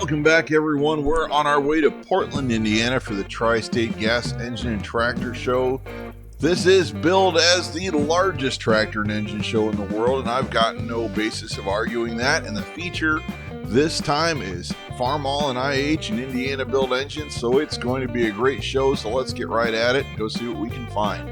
Welcome back, everyone. We're on our way to Portland, Indiana for the Tri-State Gas Engine and Tractor Show. This is billed as the largest tractor and engine show in the world, and I've got no basis of arguing that. And the feature this time is Farmall and IH and Indiana build engines, so it's going to be a great show. So let's get right at it and go see what we can find.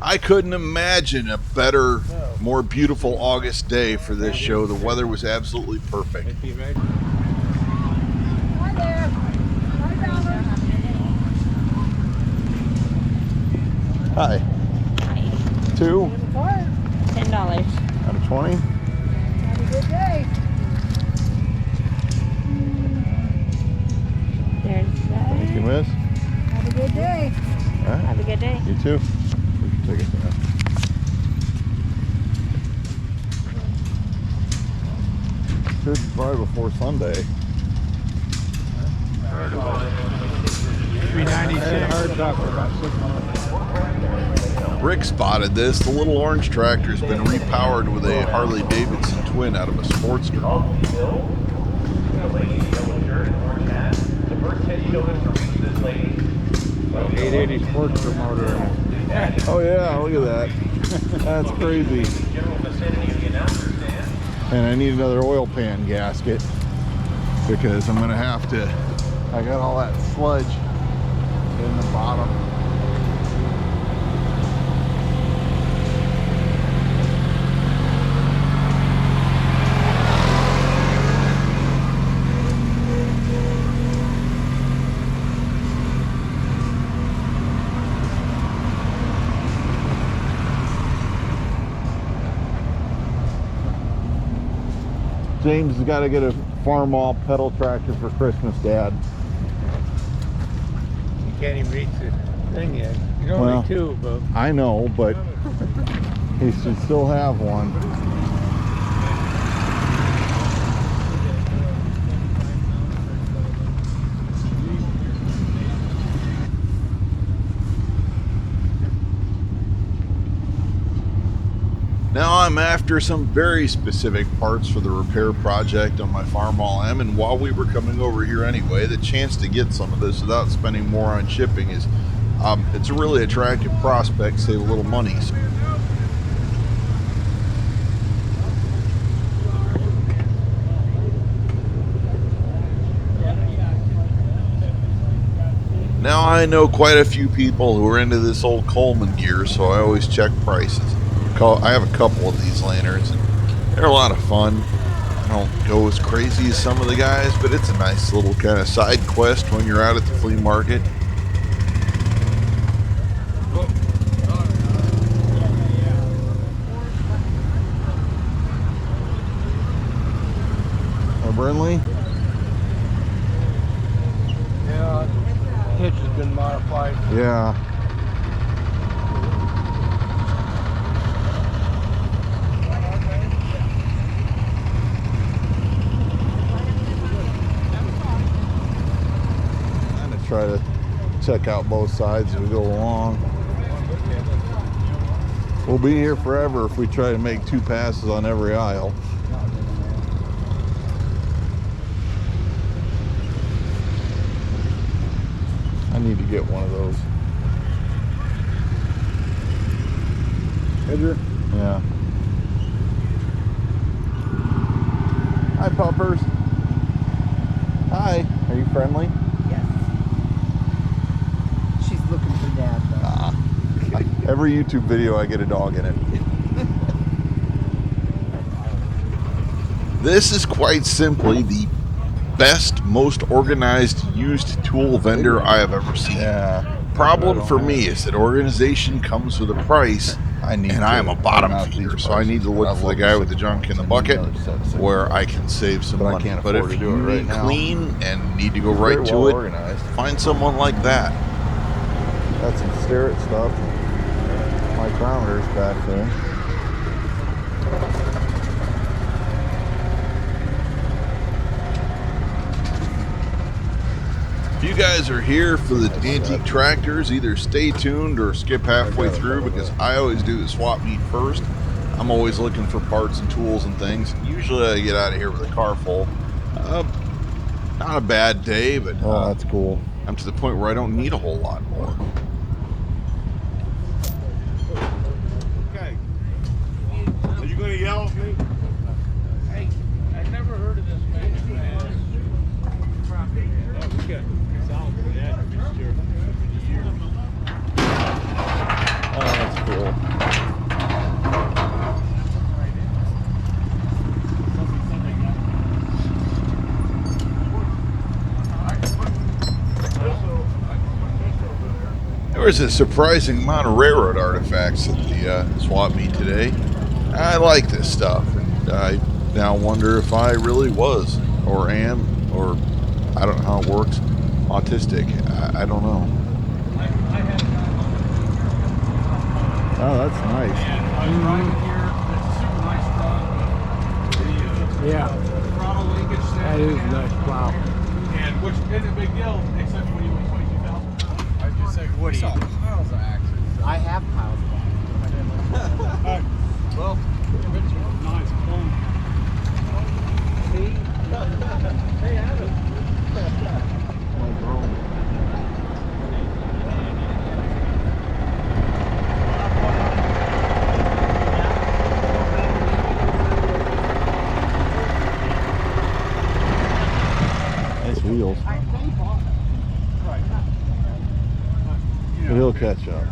I couldn't imagine a better, more beautiful August day for this show. The weather was absolutely perfect. Hi there. Hi. Hi. 2 $10. out of 20. Have a good day. There's that. Thank you, miss. Have a good day. All right. Have a good day. You too. Take it there. Should probably before Sunday. Rick spotted this. The little orange tractor's been repowered with a Harley Davidson twin out of a Sportster. 880 Sportster motor. Oh yeah, look at that. That's crazy. And I need another oil pan gasket because I'm gonna have to, I got all that sludge in the bottom. James has got to get a Farmall pedal tractor for Christmas, Dad. You can't even reach the thing yet. You're Well, only 2, but I know, but he should still have one. Now I'm after some very specific parts for the repair project on my Farmall M, and while we were coming over here anyway, the chance to get some of this without spending more on shipping is it's a really attractive prospect, save a little money. Now I know quite a few people who are into this old Coleman gear, so I always check prices. I have a couple of these lanterns, and they're a lot of fun. I don't go as crazy as some of the guys, but it's a nice little kind of side quest when you're out at the flea market. Burnley? yeah, hitch has been modified. Yeah. Try to check out both sides as we go along. We'll be here forever if we try to make 2 passes on every aisle. I need to get one of those. Hedger? Yeah. Hi, puppers. Hi. Are you friendly? She's looking for Dad, though. Every YouTube video I get a dog in it. This is quite simply the best, most organized used tool vendor I have ever seen. Yeah. Problem for me is that organization comes with a price, and I am a bottom feeder, so I need to look for the guy with the junk in the bucket where I can save some But I money. can't But afford if to do you it right need now. clean and need to go right Very to well it, organized. find someone like that. Got some sterret stuff. Micrometers back there. If you guys are here for the antique tractors, either stay tuned or skip halfway through, because I always do the swap meet first. I'm always looking for parts and tools and things. Usually I get out of here with a car full. Not a bad day, but that's cool. I'm to the point where I don't need a whole lot more. Okay. Are you going to yell at me? Hey, I never heard of this man. Oh, we got solid for that this year. Oh, that's cool. There was a surprising amount of railroad artifacts at the swap meet today. I like this stuff, and I now wonder if I really was, or am, or I don't know how it works, autistic. I don't know. Oh, that's nice. Yeah. That is a nice plow. And which isn't a big deal, except when you win 22,000. I just say, what do you piles of axes? I have piles of them. Well, it's nice plum. See? Hey, Adam. Nice wheels. He'll catch up.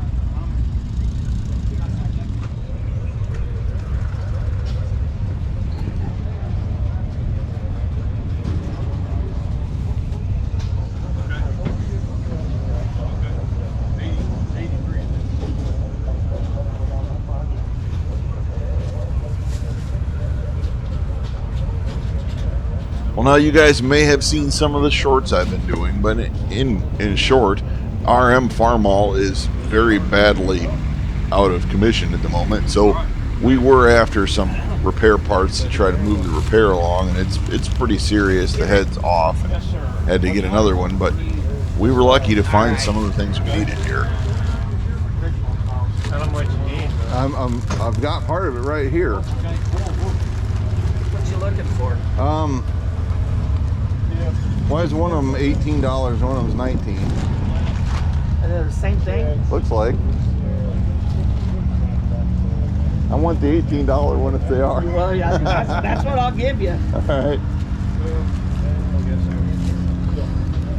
Well, now you guys may have seen some of the shorts I've been doing, but in short, RM Farmall is very badly out of commission at the moment. So we were after some repair parts to try to move the repair along, and it's pretty serious. The head's off, and had to get another one, but we were lucky to find some of the things we needed here. Tell them what you need. I've got part of it right here. What you looking for? Why is one of them $18 and one of them's $19? Are they the same thing? Looks like. I want the $18 one if they are. Well, yeah, that's what I'll give you. All right.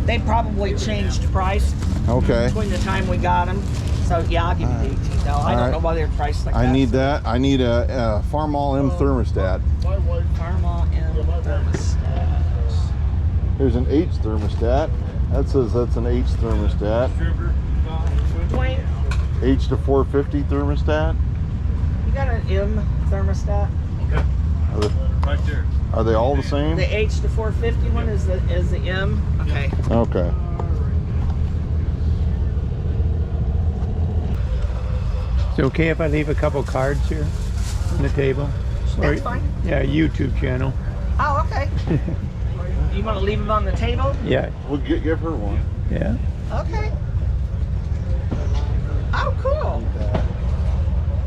They probably changed price Okay. between the time we got them. So yeah, I'll give you the $18. I don't know why they're priced like that. I need that. I need a Farmall M thermostat. Farmall M thermostat. Here's an H thermostat. That says that's an H thermostat. Dwayne, H to 450 thermostat. you got an M thermostat? Right there. Are they all the same? The H to 450 one is the M? Okay. Okay. Is it okay if I leave a couple cards here on the table? That's fine. Yeah, YouTube channel. Oh, okay. You want to leave them on the table? Yeah, We'll give her one. yeah. Okay. Oh, cool.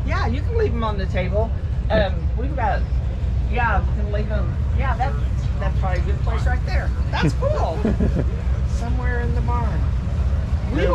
Yeah, you can leave them on the table. We've got, yeah, we can leave them. Yeah, that's probably a good place right there. That's cool. Somewhere in the barn. We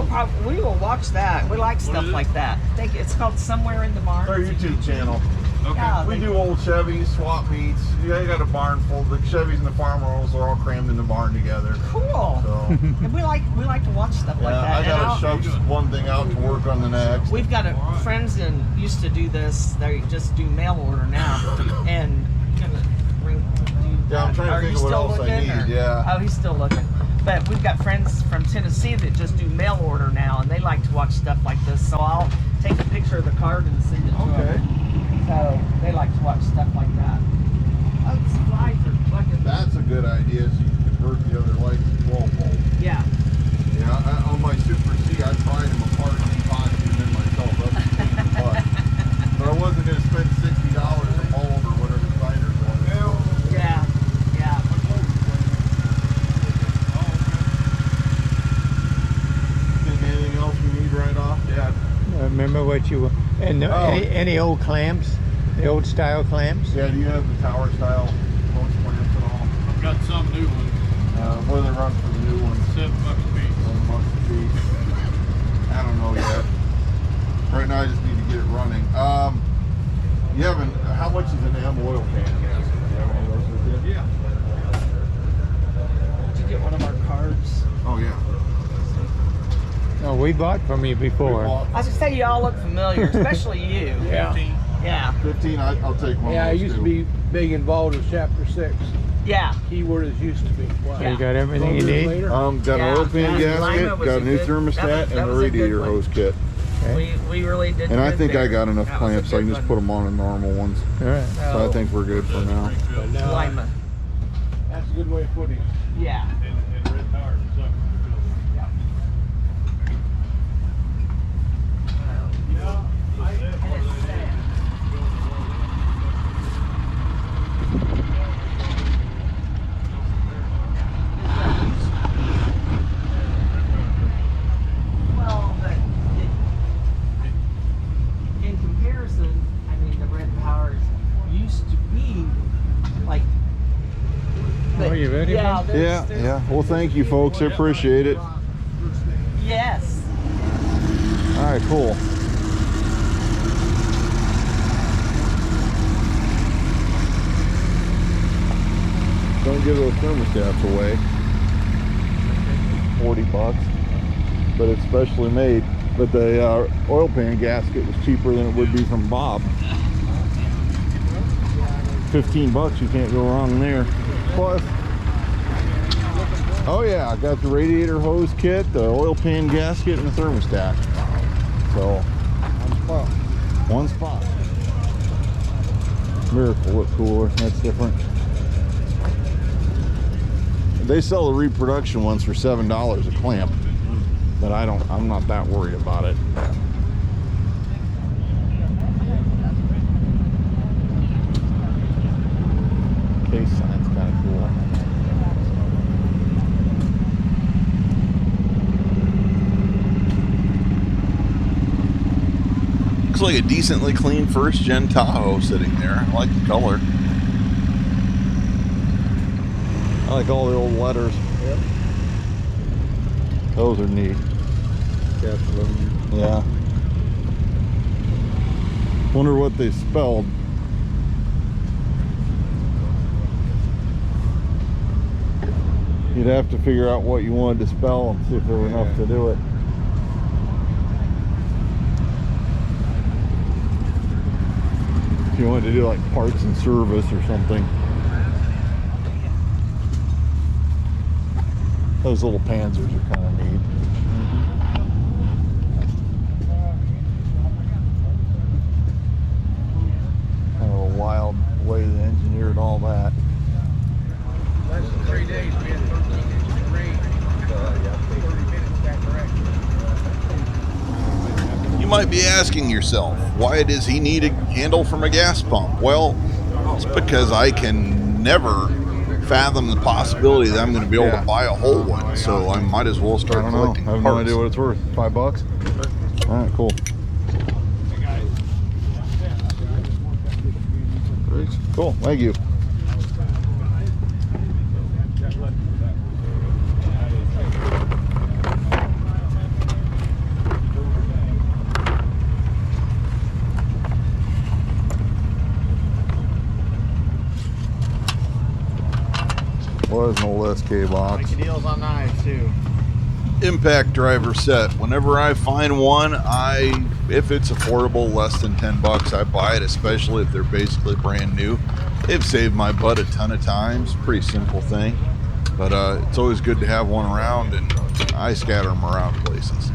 will watch that. We like stuff like that. I think it's called Somewhere in the Barn. Our YouTube channel. Yeah, We do old Chevys, swap meets. You got a barn full. The Chevys and the farm rolls are all crammed in the barn together. cool. So And we like to watch stuff like that. I And gotta I'll- shove one thing out to work on the next. We've got friends that used to do this. They just do mail order now, and kind of do Yeah, I'm trying to Are think you of what still else I looking, need, or- yeah. Oh, he's still looking. But we've got friends from Tennessee that just do mail order now, and they like to watch stuff like this. So I'll take a picture of the card and send it to them. So they like to watch stuff like that. Oh, these flies are fucking. That's a good idea. So you can convert the other lights to 12 volt. Yeah. Yeah, on my Super C, I pried them apart off, Dad. Remember what you and any old clamps, the old style clamps? Yeah, do you have the tower style post clamps at all? I've got some new ones. What do they run for the new ones? $7 a piece. $7 a piece. I don't know yet. Right now I just need to get it running. You haven't, how much is an M oil pan? Do you have one of those with you? Yeah. Did you get one of our cards? Oh yeah. No, we bought from you before. I was gonna say you all look familiar, especially you. Yeah. Yeah. 15, I'll take one. Yeah, I of those used too. to be big involved with Chapter 6. Yeah. Keyword is used to be. Wow. So you got everything you need? Got an Yeah, oil pan yeah, Lima gasket, was got a a new good- thermostat, that and a was a good radiator one. hose kit. We really did. And I good think I there. got enough That was a clamps, so I can good just one. put them on the normal ones. All right. So I So, think we're good for now. Lima. That's a good way of putting it. Yeah. And red tires. Well, but in comparison, I mean, the red powers used to be like. Oh, you ready, Yeah. man? there's- Yeah. Well, thank you, folks. I appreciate it. Yes. All right, cool. Don't give those thermostats away. $40, but it's specially made. But the oil pan gasket was cheaper than it would be from Bob. $15, you can't go wrong there. Plus, oh yeah, I got the radiator hose kit, the oil pan gasket, and the thermostat. So, one spot. Miracle look cooler, that's different. They sell the reproduction ones for $7 a clamp, but I'm not that worried about it. Case sign's kind of cool. Looks like a decently clean first gen Tahoe sitting there. I like the color. I like all the old letters. Yep. Those are neat. Yeah. Wonder what they spelled. You'd have to figure out what you wanted to spell and see if there were enough to do it. If you wanted to do like parts and service or something. Those little panzers are kind of neat. Kind of a wild way they engineered all that. Less than 3 days, we had 13 inches of rain. 30 minutes that direction. You might be asking yourself, why does he need a handle from a gas pump? Well, it's because I can never fathom the possibility that I'm going to be able to buy a whole one, so I might as well I start don't know. I collecting have parts. no idea what it's worth. $5? All right, cool. Cool, thank you. Was an old SK box. deals on knives too. Impact driver set. Whenever I find one, if it's affordable, less than $10, I buy it, especially if they're basically brand new. They've saved my butt a ton of times. Pretty simple thing, but it's always good to have one around, and I scatter them around places.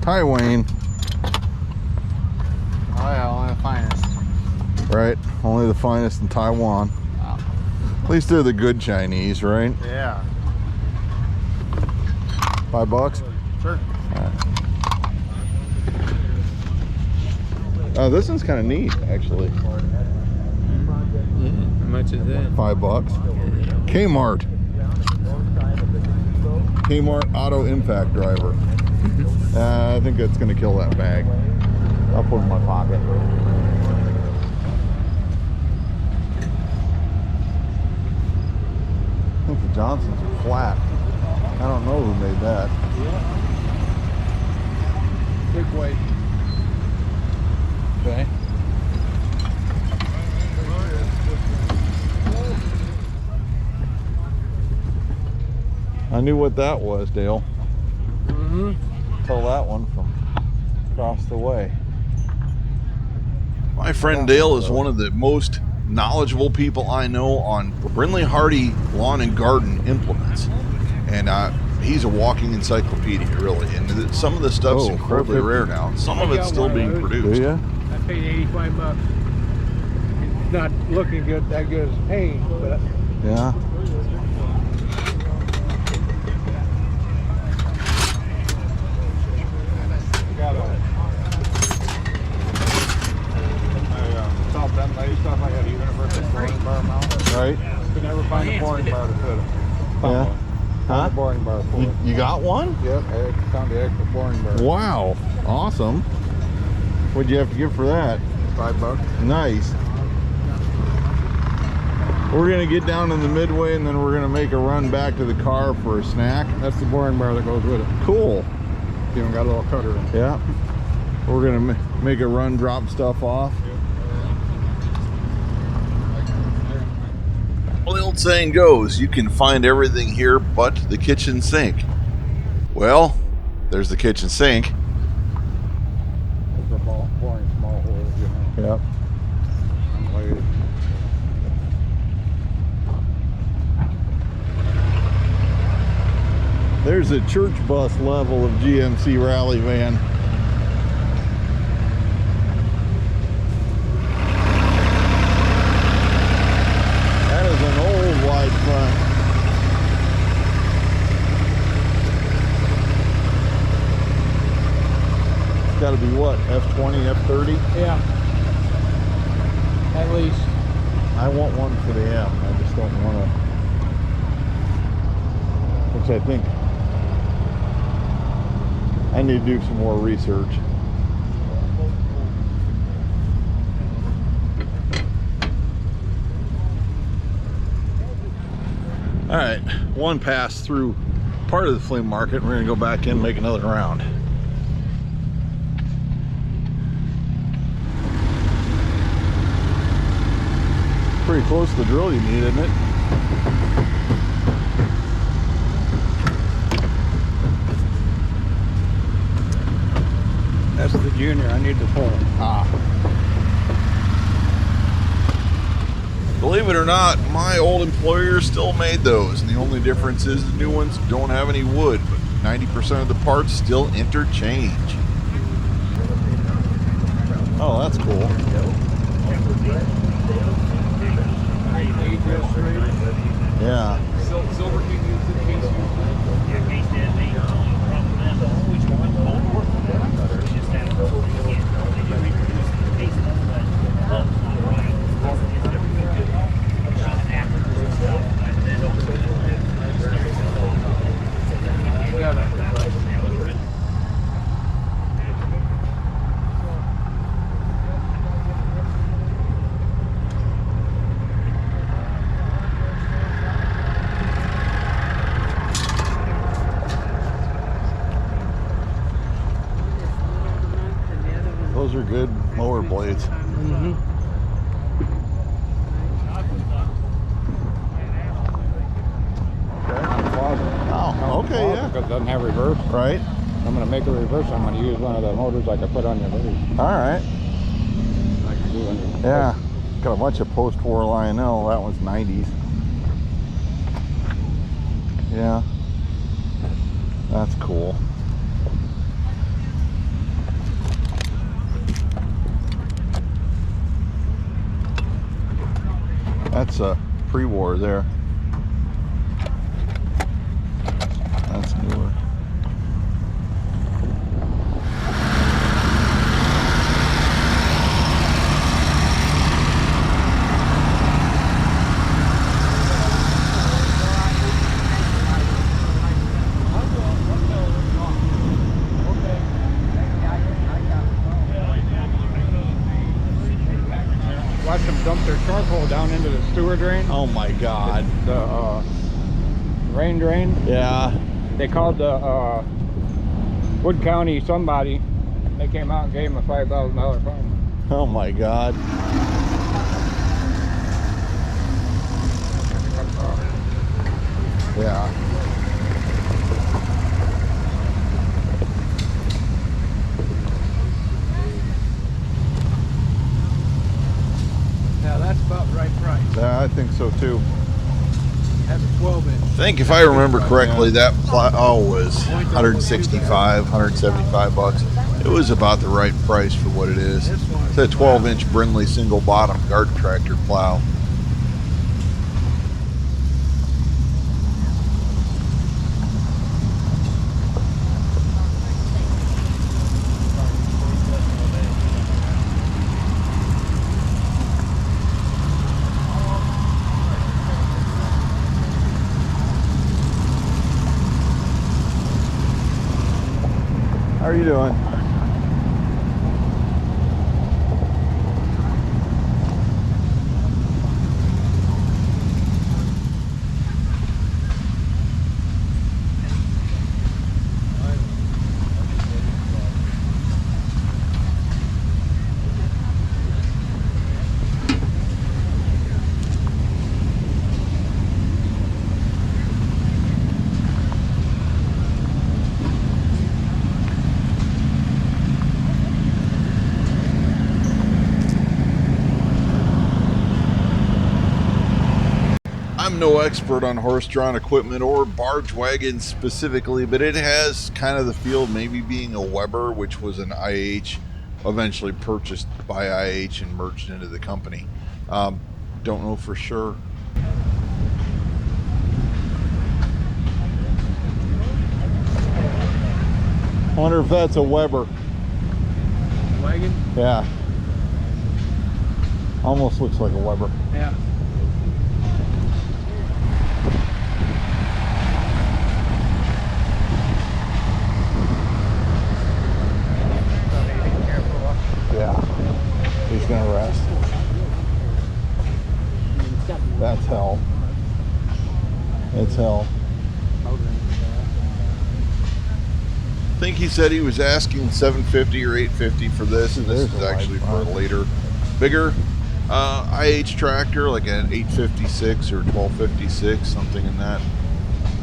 Hi, Wayne. Oh yeah, only the finest. Right, only the finest in Taiwan. At least they're the good Chinese, right? Yeah. $5? Sure. This one's kind of neat, actually. Yeah. How much is that? $5. Kmart. Kmart auto impact driver. I think that's gonna kill that bag. I'll put it in my pocket. I think the Johnsons are flat. I don't know who made that. Big weight. Okay. I knew what that was, Dale. Mm-hmm. Tell that one from across the way. My friend Dale is one of the most knowledgeable people I know on Brindley Hardy lawn and garden implements. And he's a walking encyclopedia, really. And some of the stuff's incredibly rare now. Some of it's still being Do produced. ya? I paid $85. It's not looking good, that good as paint, but Yeah. top that lay stuff. I had a universal boring bar mount. Right? Could never find a boring bar to fit it. Yeah. Found a boring bar for it. You got one? Yep, I found the extra boring bar. Wow. Awesome. What'd you have to give for that? $5. Nice. We're gonna get down in the midway and then we're gonna make a run back to the car for a snack. That's the boring bar that goes with it. Cool. Even got a little cutter in it. Yeah. We're gonna make a run, drop stuff off. Well, the old saying goes, you can find everything here but the kitchen sink. Well, there's the kitchen sink. It's a boring small hole, you know. Yep. Unlaid. There's a church bus level of GMC rally van. That is an old wide front. It's got to be what, F20, F30? Yeah. At least. I want one for the M. I just don't want to. Which I think I need to do some more research. All right, one pass through part of the flea market. We're gonna go back in and make another round. Pretty close to the drill you need, isn't it? That's the junior. I need the full. Ah. Believe it or not, my old employer still made those, and the only difference is the new ones don't have any wood, but 90% of the parts still interchange. Oh, that's cool. Yeah. Silver King used it, Case used Those are good mower blades. Mm-hmm. Oh, okay, yeah. Because it doesn't have reverse. Right. I'm going to make a reverse. I'm going to use one of the motors I could put on your lead. All right. I can do under. Yeah. Got a bunch of post-war Lionel. That one's 90s. Yeah. That's cool. That's a pre-war there. That's newer. sewer drain, Oh my God. the rain drain. Yeah. They called the Wood County somebody. They came out and gave him a $5,000 fine. Oh my God. Yeah. Now that's about the right price. Yeah, I think so too. That's a 12-inch. I think if I remember correctly, that plow was 165, 175 bucks. It was about the right price for what it is. It's a 12-inch Brindley single bottom garden tractor plow. How are you doing? I'm no expert on horse-drawn equipment or barge wagons specifically, but it has kind of the feel of maybe being a Weber, which was an IH, eventually purchased by IH and merged into the company. Don't know for sure. I wonder if that's a Weber. Wagon? Yeah. Almost looks like a Weber. Yeah. Yeah. He's gonna rest. That's hell. It's hell. I think he said he was asking $750 or $850 for this, and this There's is a actually wide for a box. later, bigger IH tractor, like an 856 or 1256, something in that.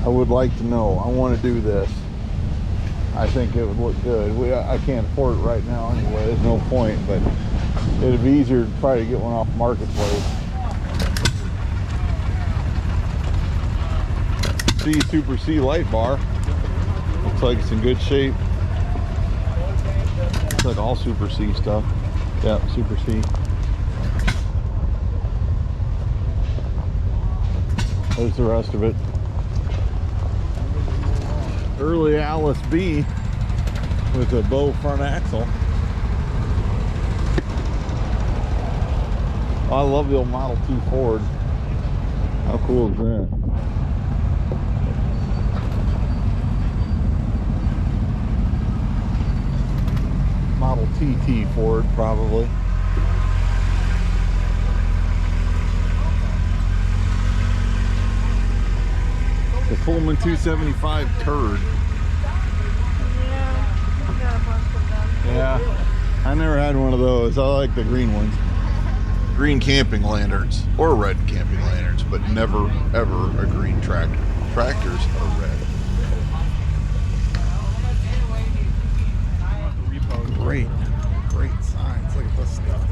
I would like to know. I want to do this. I think it would look good. I can't afford it right now anyway. There's no point, but it'd be easier to try to get one off Marketplace. C Super C light bar. Looks like it's in good shape. Looks like all Super C stuff. Yeah, Super C. There's the rest of it. Early Alice B with a bow front axle. Oh, I love the old Model T Ford. How cool is that? Model TT Ford, probably. The Pullman 275 turd. Yeah, I never had one of those. I like the green ones. Green camping lanterns or red camping lanterns, but never ever a green tractor. Tractors are red. Great, great signs. Look at this stuff.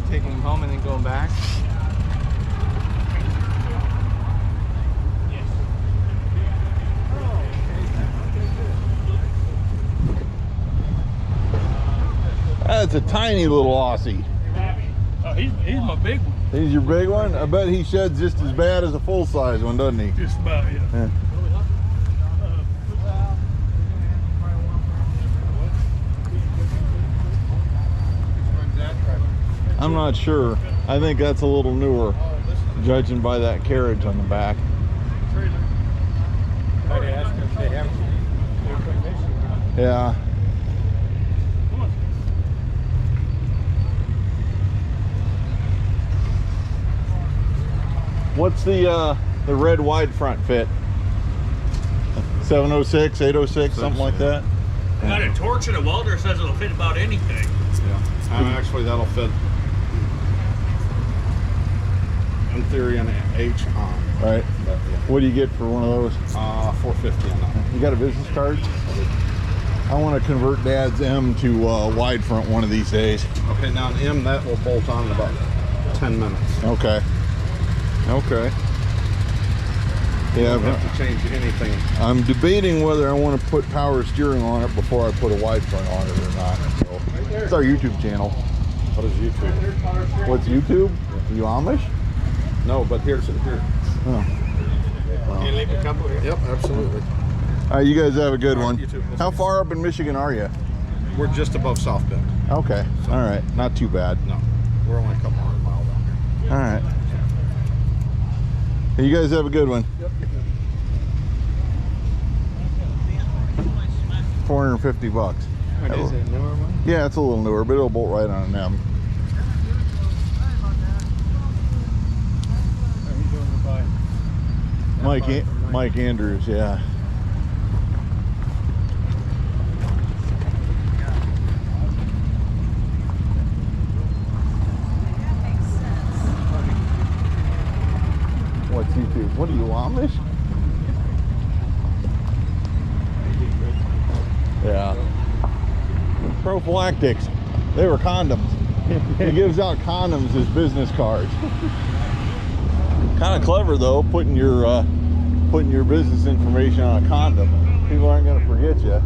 Taking him home and then going back? That's a tiny little Aussie. He's my big one. He's your big one? I bet he sheds just as bad as a full-size one, doesn't he? Just about, yeah. Yeah. I'm not sure. I think that's a little newer, judging by that carriage on the back. I'd ask if they have their permission. Yeah. What's the red wide front fit? 706, 806, something like that? I got a torch and a welder that says it'll fit about anything. Yeah. Actually, that'll fit in theory an H on. Right. But, yeah. What do you get for one of those? $450 on that. You got a business card? I want to convert Dad's M to wide front one of these days. Okay, now an M, that will bolt on in about 10 minutes. Okay. Okay. Yeah, You don't have to change anything. I'm debating whether I want to put power steering on it before I put a wide front on it or not. So, it's our YouTube channel. What is YouTube? What's YouTube? You Amish? No, but here. Oh. Can you leave a couple here? Yep, absolutely. All right, you guys have a good All right, one. you too. How far up in Michigan are you? We're just above South Bend. Okay. All right. Not too bad. No, we're only a couple hundred miles down here. All right. You guys have a good one. Yep. $450. What is it, newer one? Yeah, it's a little newer, but it'll bolt right on an M. He's over by Mike Andrews, yeah. What's YouTube? What are you, Amish? Yeah. Prophylactics. They were condoms. He gives out condoms as business cards. Kind of clever though, putting your business information on a condom. People aren't going to forget you.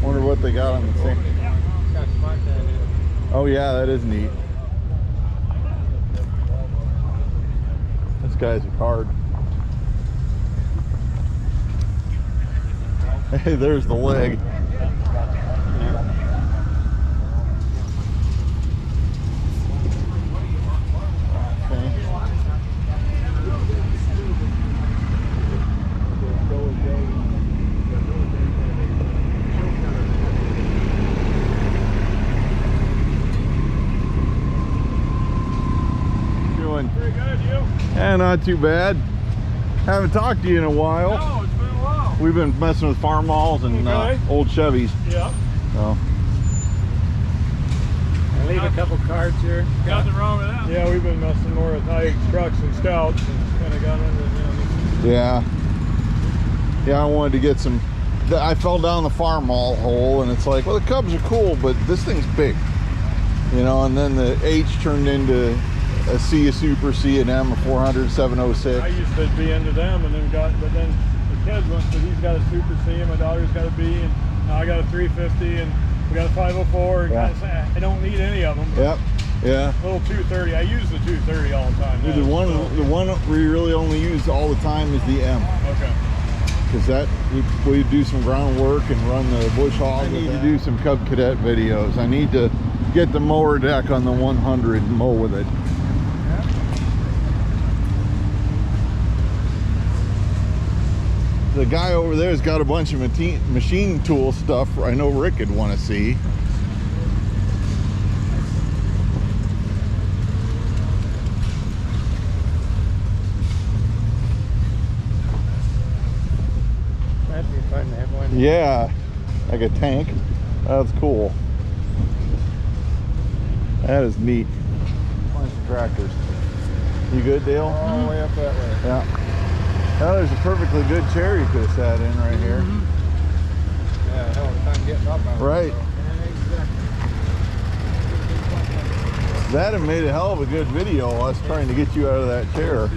Wonder what they got on the thing. Oh yeah, that is neat. This guy's a card. Hey, there's the leg. Pretty good, you? Yeah, not too bad. Haven't talked to you in a while. No, it's been a while. We've been messing with farm malls and Okay. old Chevys. Yeah. So. I leave a couple cards here. Nothing wrong with that. Yeah, we've been messing more with high trucks and scouts and kind of got into them. Yeah. Yeah, I wanted to get some. I fell down the farm mall hole, and it's like, well, the Cubs are cool, but this thing's big, you know. And then the H turned into a C, a Super C, an M, a 400, 706. I used to be into them, and but then the kids went, so he's got a Super C, and my daughter's got a B, and now I got a 350, and we got a 504, and Yeah. kind of say, I don't need any of them. Yep. Yeah. Little 230. I use the 230 all the time. The now, one, so- the one we really only use all the time is the M. Okay. Because that we do some groundwork and run the bush hog. I need to do some Cub Cadet videos. I need to get the mower deck on the 100 and mow with it. The guy over there's got a bunch of machine tool stuff I know Rick would want to see. That'd be fun to have one. Yeah, like a tank. That's cool. That is neat. Bunch of tractors. You good, Dale? All the way up that way. Yeah. Well, there's a perfectly good chair you could have sat in right here. Yeah, hell of a time getting up out of it, Right. so. That'd have made a hell of a good video, us trying to get you out of that chair.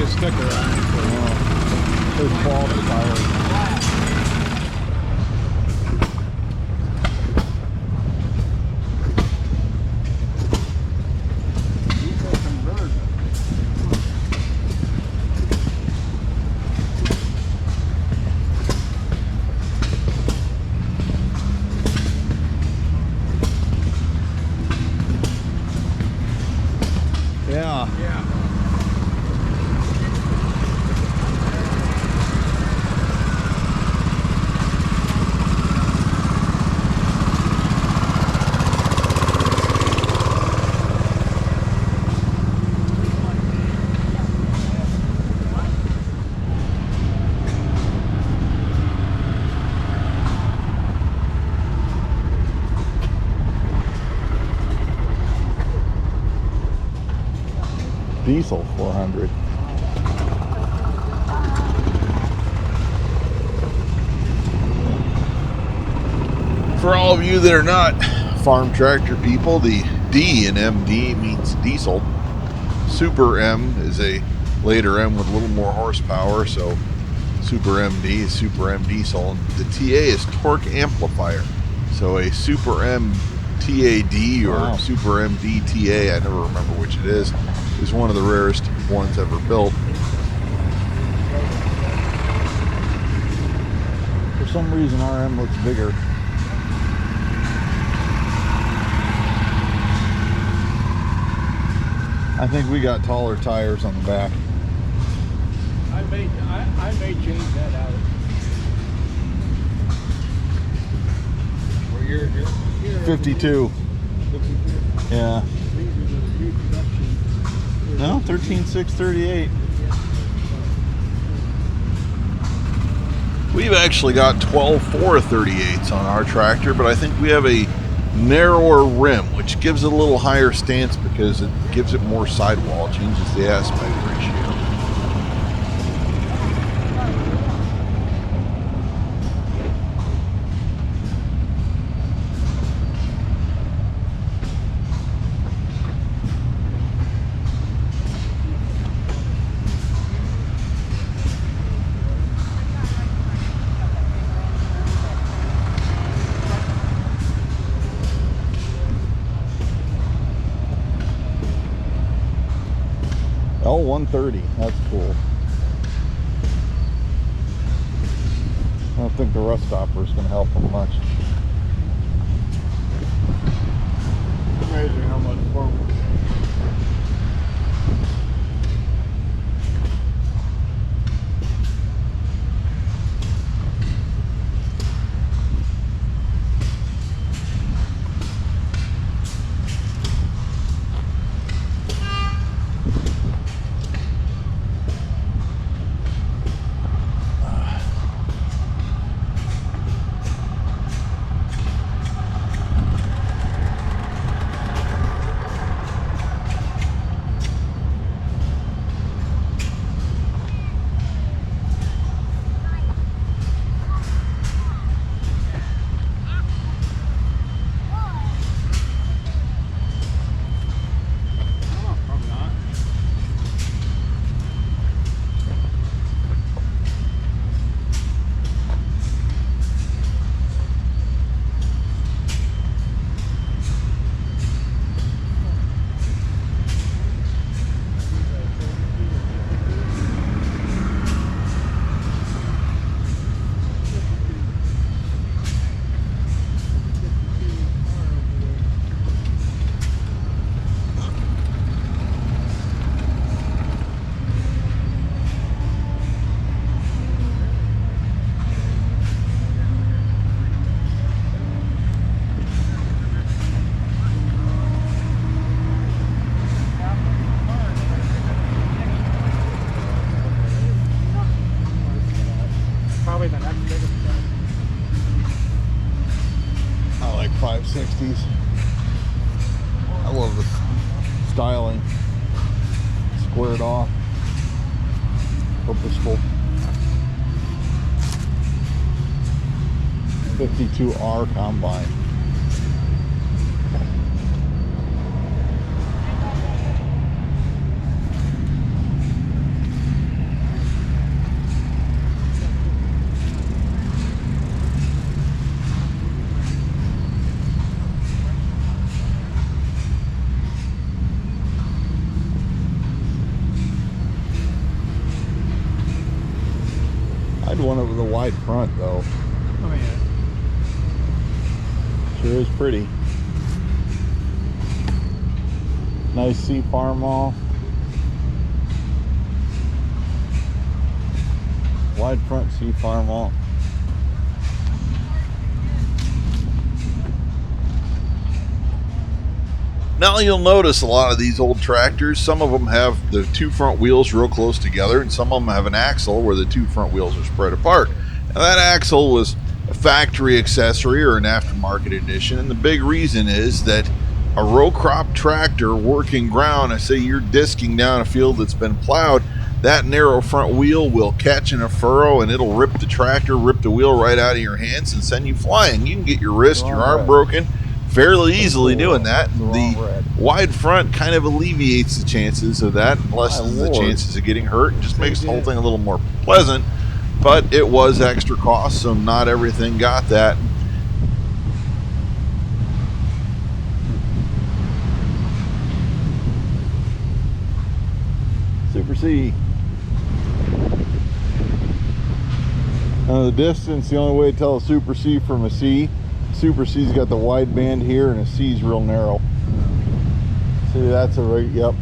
a sticker on it. Yeah. There's quality tires. Yeah. Yeah. Diesel 400. For all of you that are not farm tractor people, the D in MD means diesel. Super M is a later M with a little more horsepower, so Super MD is Super M diesel. And the TA is torque amplifier. So a Super M TAD or Wow. Super MD TA, I never remember which it is one of the rarest ones ever built. For some reason, RM looks bigger. I think we got taller tires on the back. I may change that out. Well, you're 52. 52. Yeah. These are the new production. No, 13.638. We've actually got 12 438s on our tractor, but I think we have a narrower rim, which gives it a little higher stance because it gives it more sidewall, changes the aspect ratio. L130, that's cool. I don't think the rust stopper is going to help them much. Amazing how much forward. Probably not. Probably the next biggest thing. I like 560s. I love the styling. Squared off. Purposeful. 52R combine. I'd want it with a wide front though. Oh yeah. Sure is pretty. Nice sea farm mall. Wide front sea farm mall. Now you'll notice a lot of these old tractors, some of them have the two front wheels real close together, and some of them have an axle where the two front wheels are spread apart. Now that axle was a factory accessory or an aftermarket addition, and the big reason is that a row crop tractor working ground, I say you're disking down a field that's been plowed, that narrow front wheel will catch in a furrow and it'll rip the tractor, rip the wheel right out of your hands and send you flying. You can get your wrist, your arm broken fairly easily doing that. The wide front kind of alleviates the chances of that, lessens the chances of getting hurt, and just makes the whole thing a little more pleasant. But it was extra cost, so not everything got that. Super C. Now the distance, the only way to tell a Super C from a C, Super C's got the wide band here and a C's real narrow. See, that's a right, yep.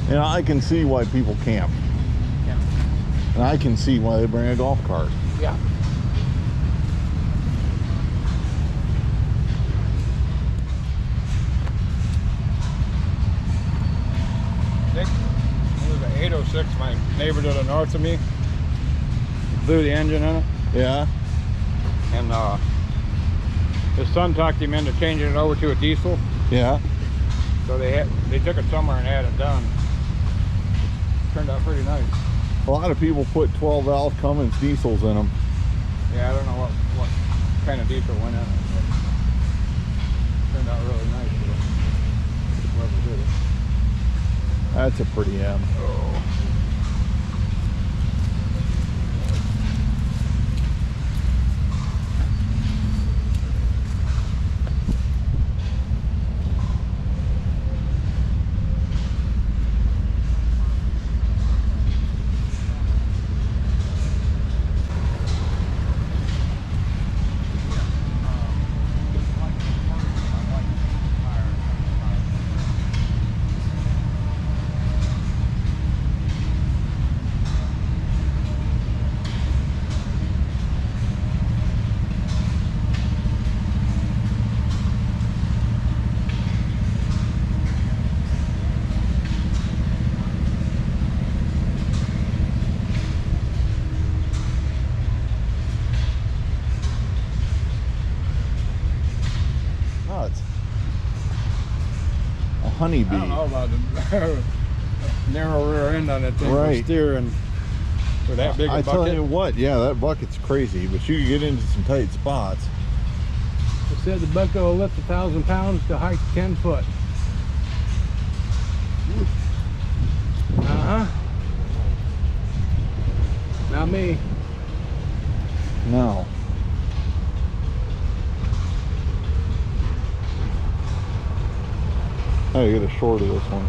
And I can see why people camp. Yeah. And I can see why they bring a golf cart. Yeah. It was an 806. My neighbor to the north of me blew the engine in it, Yeah. and his son talked him into changing it over to a diesel. Yeah. So they took it somewhere and had it done. Turned out pretty nice. A lot of people put 12 valve Cummins diesels in them. Yeah, I don't know what kind of diesel went in it, but turned out really nice for whoever did it. That's a pretty M. Oh. Oh, it's a honeybee. I don't know about the narrow rear end on that thing Right. for steering for that big a I bucket. tell you what, yeah, that bucket's crazy, but you can get into some tight spots. It said the bucket will lift 1,000 pounds to height 10 foot. Uh-huh. Not me. No. I gotta get a short of this one.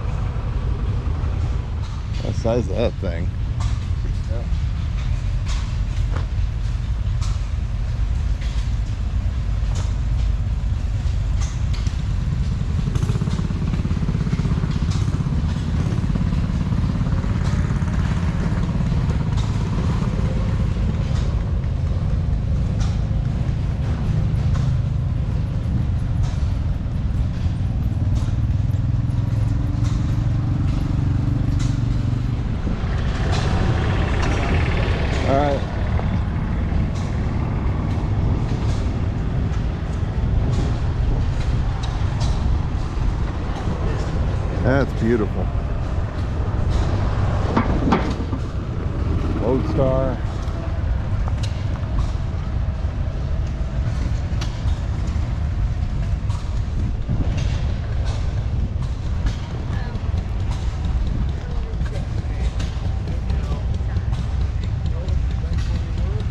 The size of that thing. Yeah. All right. That's beautiful. Lodestar.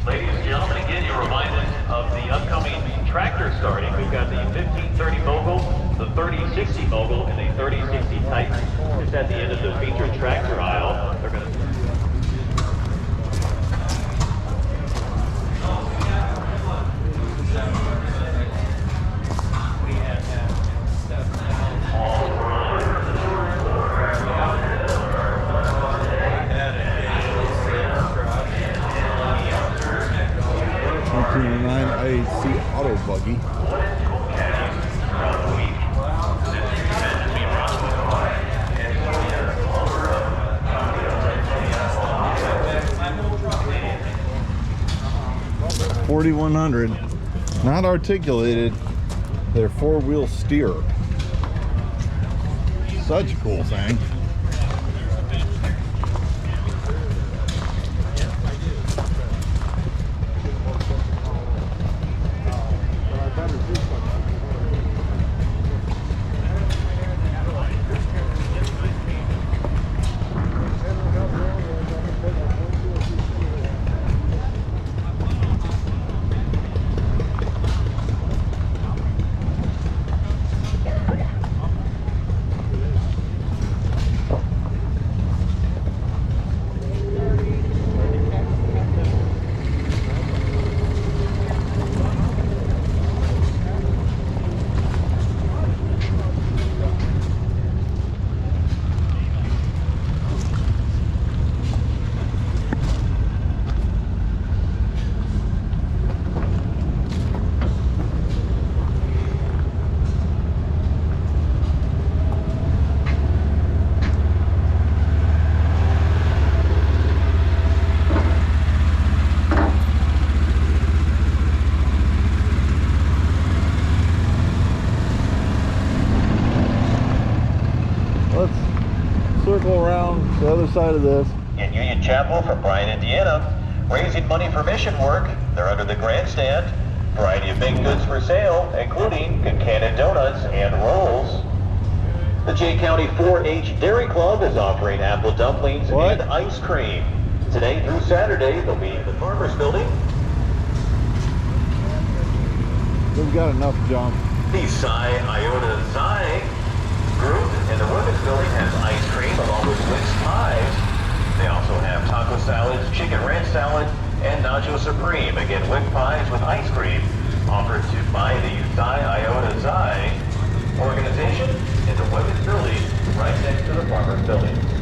Ladies and gentlemen, again, you're reminded of the upcoming see auto buggy. $4,100. Not articulated. They're four-wheel steer. Such a cool thing. Circle around the other side of this. In Union Chapel from Bryan, Indiana, raising money for mission work. They're under the grandstand. Variety of baked goods for sale, including Concannon donuts and rolls. The Jay County 4-H Dairy Club is offering apple dumplings and ice cream. Today through Saturday, they'll be in the Farmers Building. We've got enough junk. The Psi Iota Xi group in the women's building has ice cream along with Wix pies. They also have taco salads, chicken ranch salad, and nacho supreme. Again, Wix pies with ice cream offered by the Psi Iota Xi organization in the women's building right next to the Farmers Building.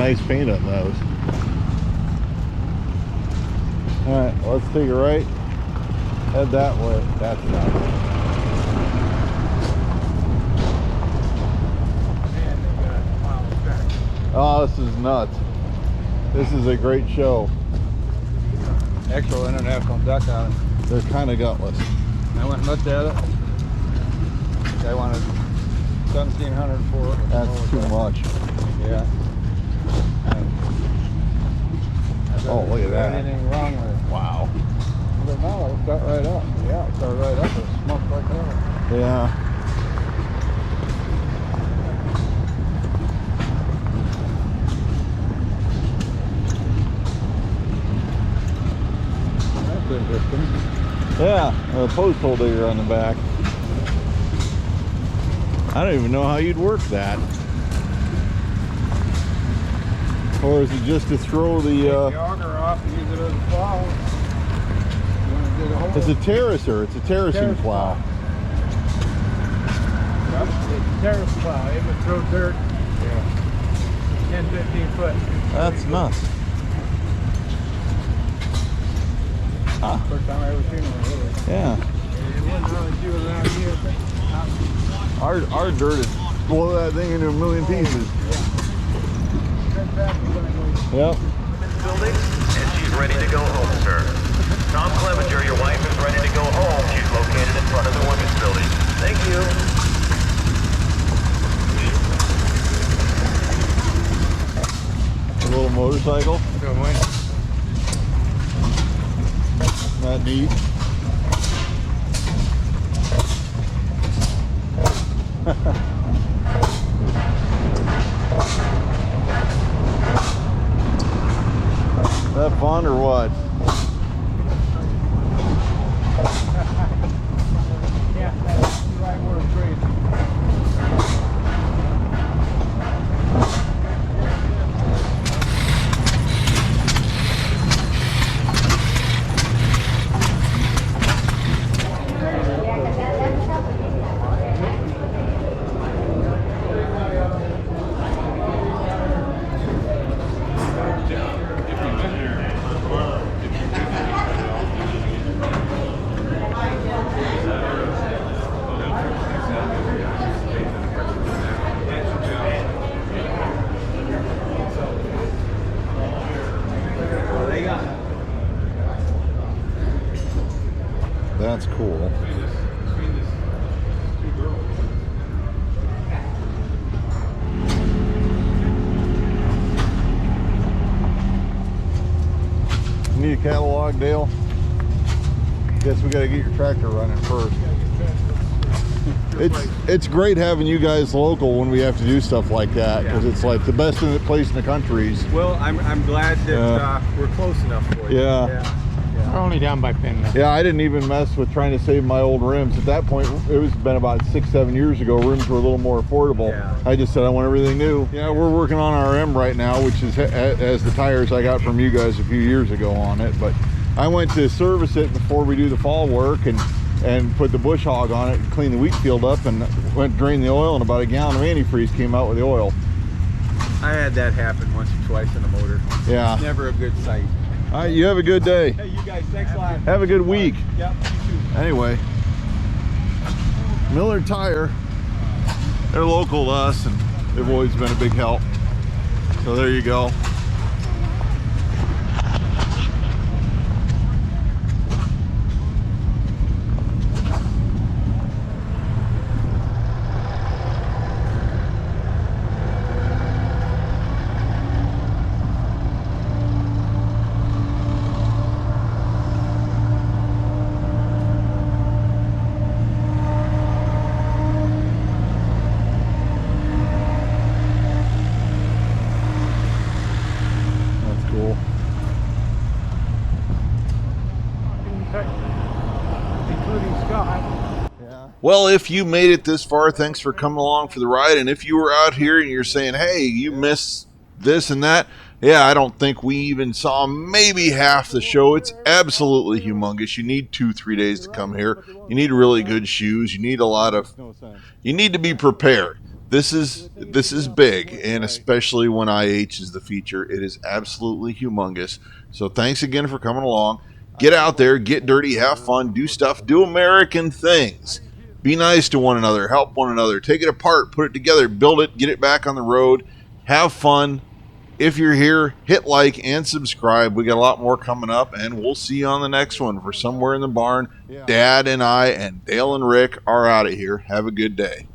nice paint on those. Alright, let's take a right. Head that way. That's nice. Oh, this is nuts. This is a great show. Actual international duck on it. They're kind of gutless. I went and looked at it. I wanted 1,700 for it. That's too much. Yeah. Oh, look at that. Anything wrong with it? Wow. But no, it got right up. Yeah, it got right up. It smoked like that. Yeah. That's interesting. Yeah, a post hole digger on the back. I don't even know how you'd work that. Or is it just to throw the... Take the auger off and use it as a plow. You want to dig a hole? It's a terracer. It's a terracing Terrace plow. Yep, it's a terrace plow. It would throw dirt. Yeah. 10, 15 foot. That's nuts. Huh. First time I ever seen one really. Yeah. It wasn't really doing around here, but Our dirt is blow that thing into a million pieces. Yep. Building, and she's ready to go home, sir. Tom Clevenger, your wife is ready to go home. She's located in front of the women's building. Thank you. A little motorcycle. Good one. Not neat. That fun or what? Yeah, that's the right word, crazy. That's cool. Need a catalog, Dale? Guess we gotta get your tractor running first. It's great having you guys local when we have to do stuff like that, because it's like the best place in the countries. Well, I'm glad that we're close enough for you. Yeah. We're only down by Finland. Yeah, I didn't even mess with trying to save my old rims. At that point, it was been about 6-7 years ago. Rims were a little more affordable. Yeah. I just said I want everything new. Yeah, we're working on our M right now, which is as the tires I got from you guys a few years ago on it. But I went to service it before we do the fall work and put the bush hog on it and clean the wheat field up and went drain the oil, and about a gallon of antifreeze came out with the oil. I had that happen once or twice in the motor. Yeah. It's never a good sight. All right, you have a good day. Hey, you guys, thanks a lot. Have a good week. Yep, you too. Anyway, Miller Tire, they're local to us and they've always been a big help. So there you go. Including Scott. Well, if you made it this far, thanks for coming along for the ride. And if you were out here and you're saying, hey, you missed this and that, yeah, I don't think we even saw maybe half the show. It's absolutely humongous. You need 2-3 days to come here. You need really good shoes. You need a lot of, you need to be prepared. This is big, and especially when IH is the feature, it is absolutely humongous. So thanks again for coming along. Get out there, get dirty, have fun, do stuff, do American things. Be nice to one another, help one another, take it apart, put it together, build it, get it back on the road, have fun. If you're here, hit like and subscribe. We got a lot more coming up, and we'll see you on the next one. For Somewhere in the Barn, Dad and I and Dale and Rick are out of here. Have a good day.